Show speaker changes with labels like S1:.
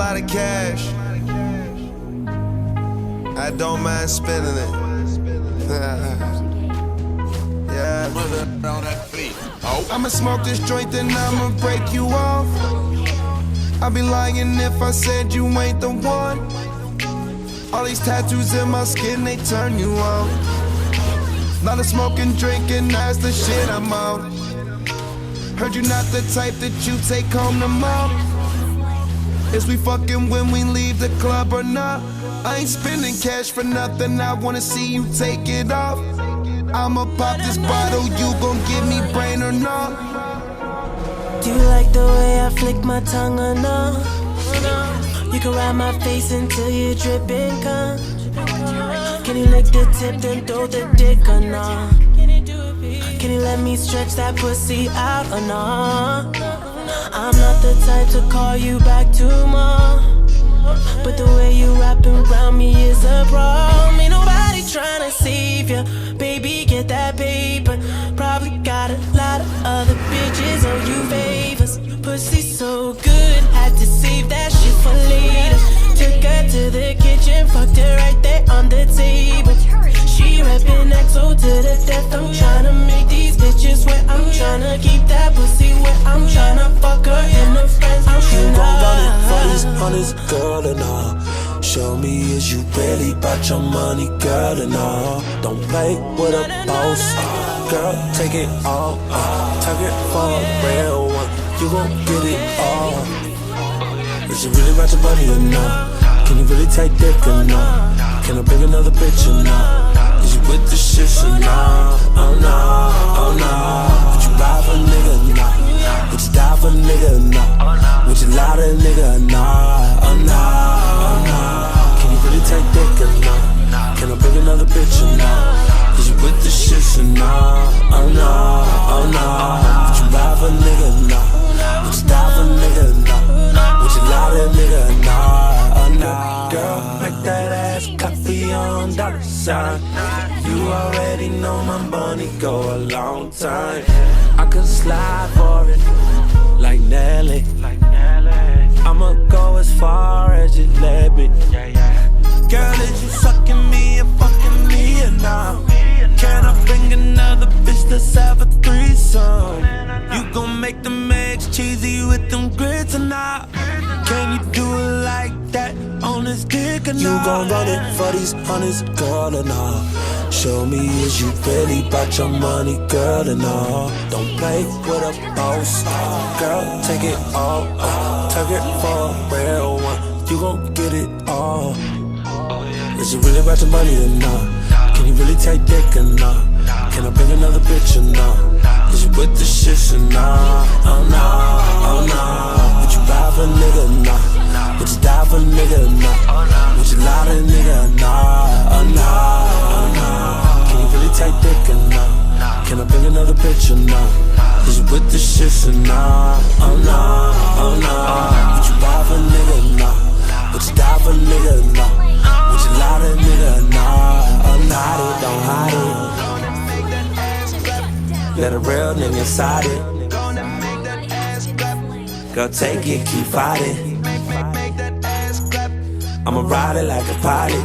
S1: lot of cash. I don't mind spending it. Yeah. I'ma smoke this joint, then I'ma break you off. I'd be lying if I said you ain't the one. All these tattoos in my skin, they turn you on. Lot of smoking, drinking, that's the shit I'm on. Heard you not the type that you take home to mom. Is we fucking when we leave the club or not? I ain't spending cash for nothing, I wanna see you take it off. I'ma pop this bottle, you gon' give me brain or not?
S2: Do you like the way I flick my tongue or no? You can ride my face until you're dripping cum. Can you lick the tip then throw the dick or no? Can you let me stretch that pussy out or no? I'm not the type to call you back tomorrow, but the way you wrapping around me is a problem. Ain't nobody tryna save ya, baby, get that paper. Probably got a lot of other bitches owe you favors. Pussy so good, had to save that shit for later. Took her to the kitchen, fucked her right there on the table. She reppin' XO to the death. I'm tryna make these bitches wet. I'm tryna keep that pussy wet. I'm tryna fuck her and her friends.
S3: You gon' run it for these honest, girl, and all. Show me, is you really about your money, girl, and all. Don't play with a boss, girl, take it all. Take it for a real one, you gon' get it all. Is it really about your money or not? Can you really take dick or not? Can I bring another bitch or not? Is you with the shit or not? Oh no, oh no. Would you ride for a nigga or not? Would you die for a nigga or not? Would you lie to a nigga or not? Oh no, oh no. Can you really take dick or not? Can I bring another bitch or not? Is you with the shit or not? Oh no, oh no. Would you ride for a nigga or not? Would you die for a nigga or not? Would you lie to a nigga or not? Oh no. Girl, make that ass clap for your dollar sign. You already know my money go a long time. I could slide for it, like Nelly. I'ma go as far as you let me. Girl, is you sucking me and fucking me or not? Can I bring another bitch, let's have a threesome? You gon' make them eggs cheesy with them grits or not? Can you do it like that on this dick or not? You gon' run it for these honeys, girl, or not? Show me, is you really about your money, girl, and all. Don't play with a boss, girl, take it all. Take it for a real one, you gon' get it all. Is it really about your money or not? Can you really take dick or not? Can I bring another bitch or not? Is you with the shit or not? Oh no, oh no. Would you ride for a nigga or not? Would you die for a nigga or not? Would you lie to a nigga or not? Oh no, oh no. Can you really take dick or not? Can I bring another bitch or not? Is you with the shit or not? Oh no, oh no. Would you ride for a nigga or not? Would you die for a nigga or not? Would you lie to a nigga or not? Oh no, don't hide it. Let a real nigga inside it. Girl, take it, keep fighting. I'ma ride it like a pilot.